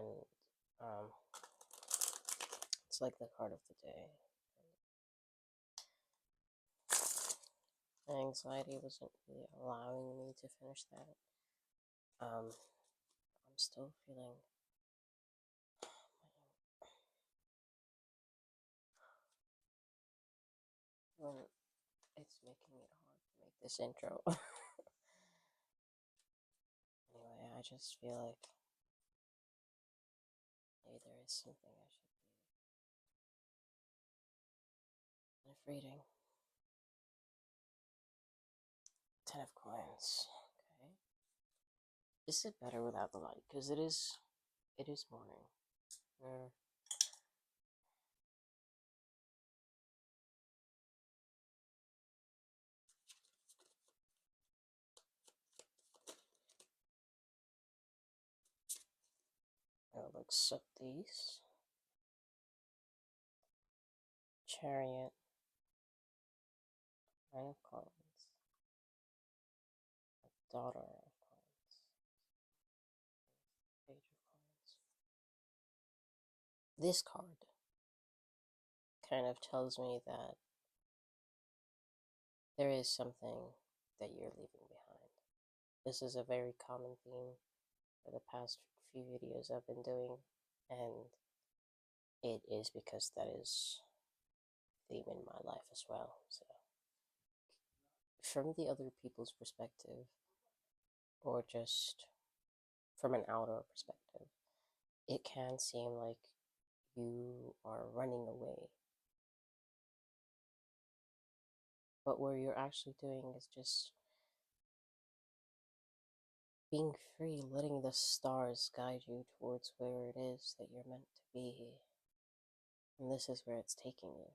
and um, it's like the card of the day. My anxiety wasn't really allowing me to finish that. I'm still feeling well, it's making it hard to make this intro. Anyway, I just feel like maybe there is something I should be reading. 10 of coins. Okay. Is it better without the light? Because it is morning. I'll accept these. Chariot. 9 of coins. Daughter of coins. Page of coins. This card kind of tells me that there is something that you're leaving behind. This is a very common theme for the past few videos I've been doing, and it is because that is theme in my life as well. So from the other people's perspective, or just from an outer perspective, it can seem like you are running away. But what you're actually doing is just being free, letting the stars guide you towards where it is that you're meant to be. And this is where it's taking you.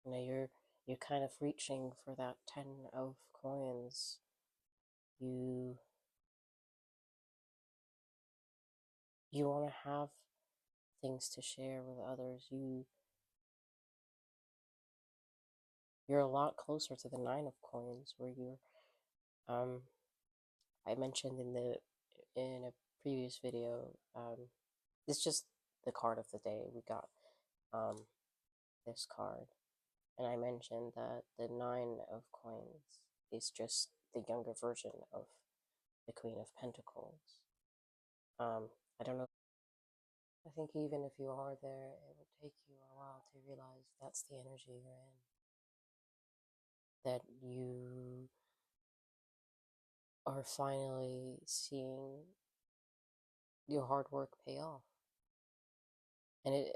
You know, you're kind of reaching for that 10 of coins. You want to have things to share with others. You're a lot closer to the 9 of coins, where you're I mentioned in a previous video, it's just the card of the day. We got this card, and I mentioned that the 9 of coins is just the younger version of the Queen of Pentacles. I don't know. I think even if you are there, it will take you a while to realize that's the energy you're in. That you are finally seeing your hard work pay off. And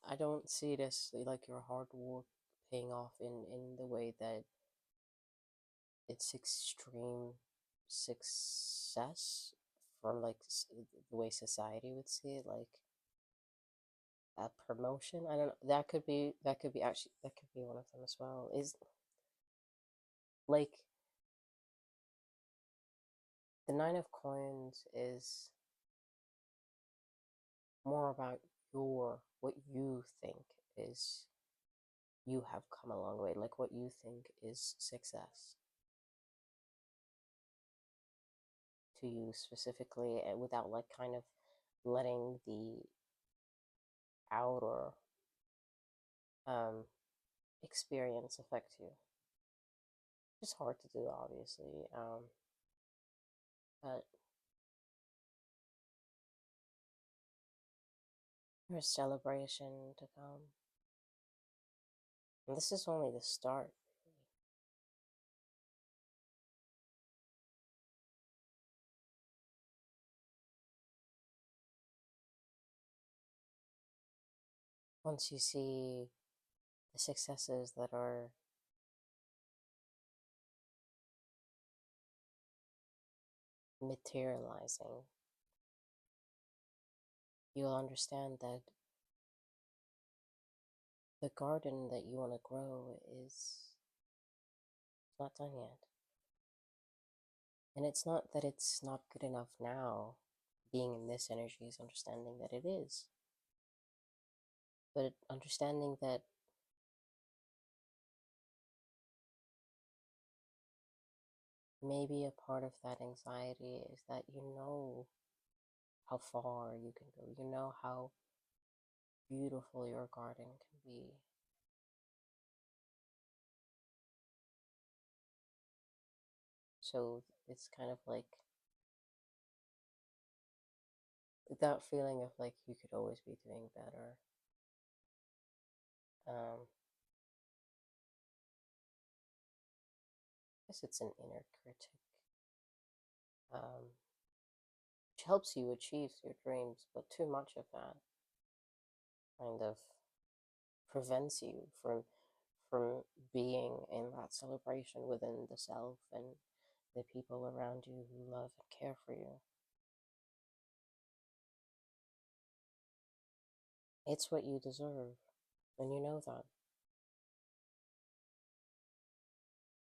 I don't see it as like your hard work paying off in the way that it's extreme success from like the way society would see it, like a promotion. I don't know. That could be one of them as well. Is like the 9 of coins is more about what you think is you have come a long way, like what you think is success to you specifically, and without like kind of letting the outer experience affect you. It's hard to do, obviously, but there's celebration to come. And this is only the start. Once you see the successes that are materializing, you'll understand that the garden that you want to grow is not done yet. And it's not that it's not good enough now. Being in this energy is understanding that it is. But understanding that maybe a part of that anxiety is that you know how far you can go, you know how beautiful your garden can be. So it's kind of like that feeling of like you could always be doing better. I guess it's an inner critic, um, which helps you achieve your dreams, but too much of that kind of prevents you from being in that celebration within the self and the people around you who love and care for you. It's what you deserve, and you know that,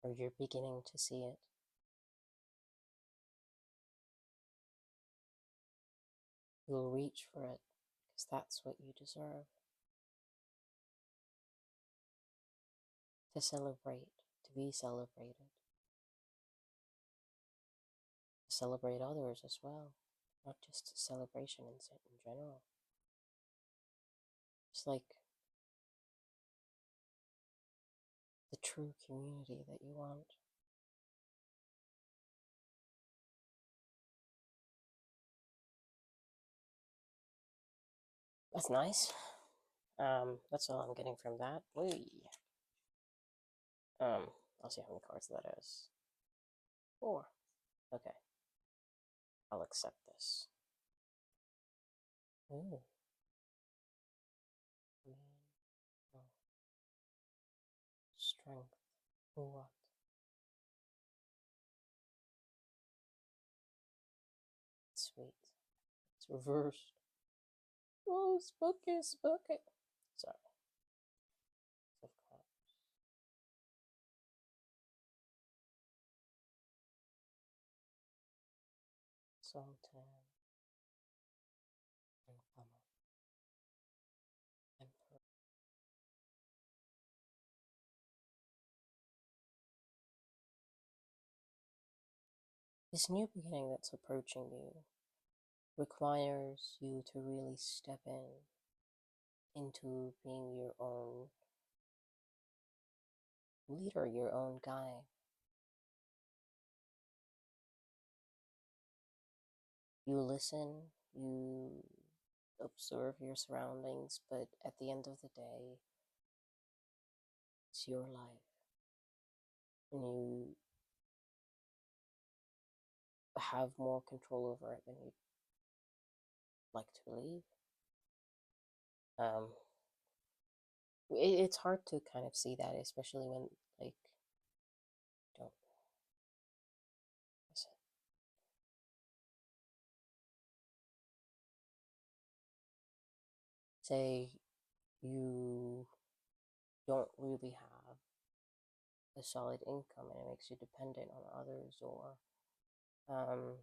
or you're beginning to see it. You'll reach for it because that's what you deserve. To celebrate, to be celebrated, to celebrate others as well, not just celebration in general. It's like the true community that you want. That's nice. That's all I'm getting from that. Whee. I'll see how many cards that is. 4. Okay, I'll accept this. Ooh. Man. Oh. Strength. What? Sweet. It's reversed. Oh, spooky, spooky. Sorry. Of course. Sultan. And Qamar. Emperor. This new beginning that's approaching you requires you to really step into being your own leader, your own guy. You listen, you observe your surroundings, but at the end of the day, it's your life. And you have more control over it than you'd like to believe. Um, it's hard to kind of see that, especially when, like, don't say you don't really have a solid income and it makes you dependent on others, or um,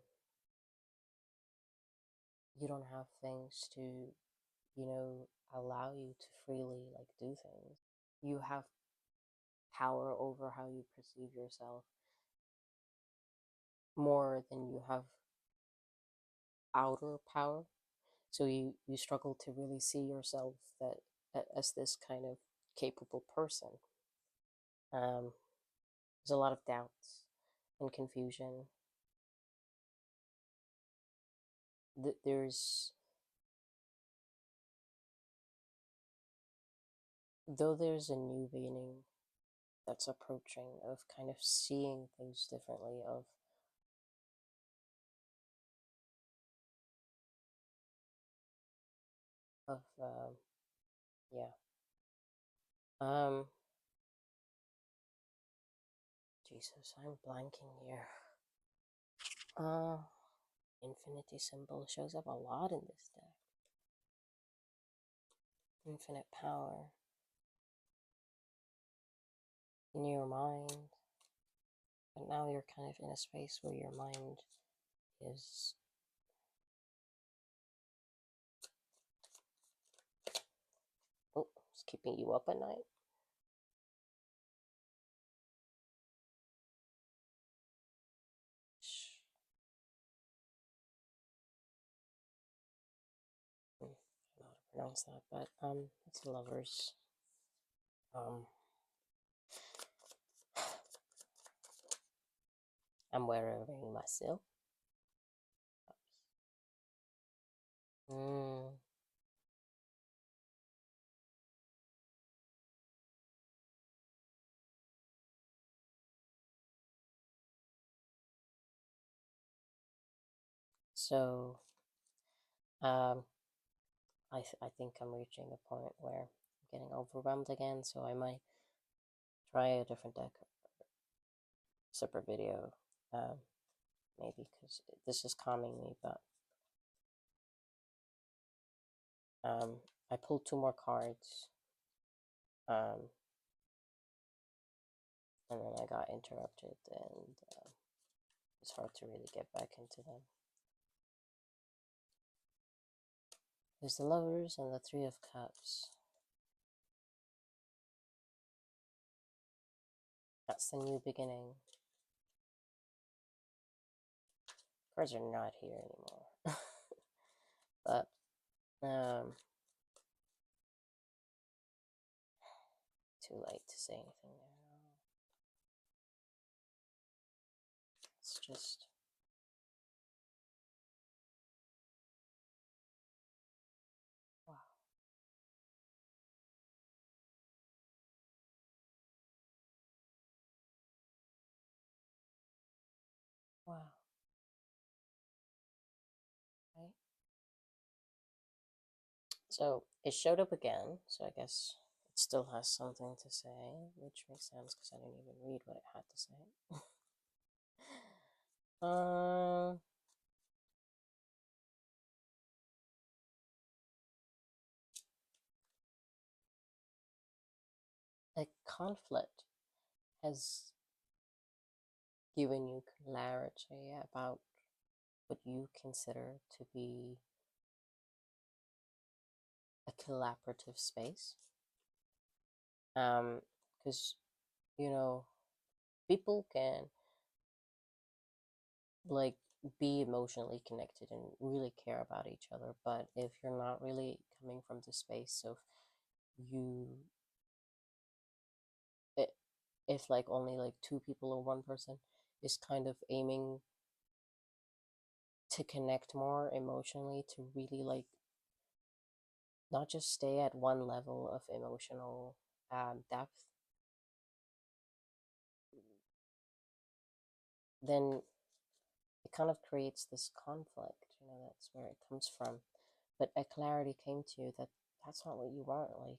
you don't have things to, allow you to freely like do things. You have power over how you perceive yourself more than you have outer power. So you struggle to really see yourself that as this kind of capable person. There's a lot of doubts and confusion. There's though there's a new beginning that's approaching of kind of seeing things differently, of yeah. Um, Jesus, I'm blanking here. Infinity symbol shows up a lot in this deck. Infinite power in your mind. But now you're kind of in a space where your mind is it's keeping you up at night. pronounce that, but it's Lovers. I'm wearing my silk. Mm. So, I think I'm reaching a point where I'm getting overwhelmed again, so I might try a different deck, separate video, maybe, because this is calming me, but I pulled 2 more cards, and then I got interrupted, and it's hard to really get back into them. There's the Lovers and the 3 of Cups. That's the new beginning. Cards are not here anymore. But, too late to say anything now. It's just... wow. Wow. Right? So it showed up again, so I guess it still has something to say, which makes sense because I didn't even read what it had to say. A conflict has given you clarity about what you consider to be a collaborative space. Because, you know, people can like be emotionally connected and really care about each other, but if you're not really coming from the space of you, if like only like 2 people or 1 person is kind of aiming to connect more emotionally, to really like not just stay at one level of emotional depth, then it kind of creates this conflict. That's where it comes from. But a clarity came to you that that's not what you want. Like,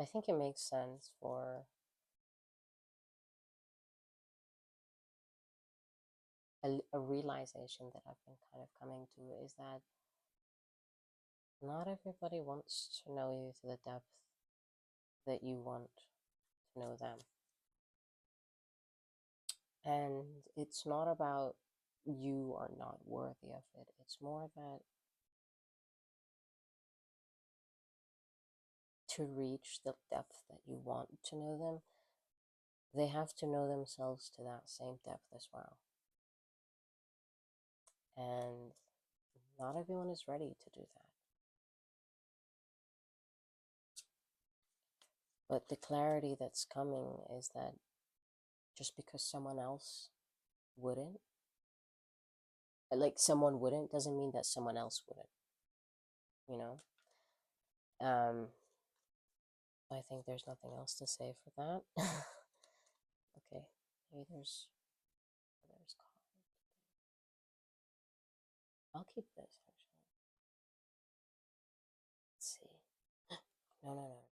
I think it makes sense for a realization that I've been kind of coming to is that not everybody wants to know you to the depth that you want to know them. And it's not about you are not worthy of it. It's more that to reach the depth that you want to know them, they have to know themselves to that same depth as well. And not everyone is ready to do that. But the clarity that's coming is that just because someone else wouldn't, like someone wouldn't, doesn't mean that someone else wouldn't, you know? I think there's nothing else to say for that. Okay, maybe there's card. I'll keep this actually. Let's see. No, no, no.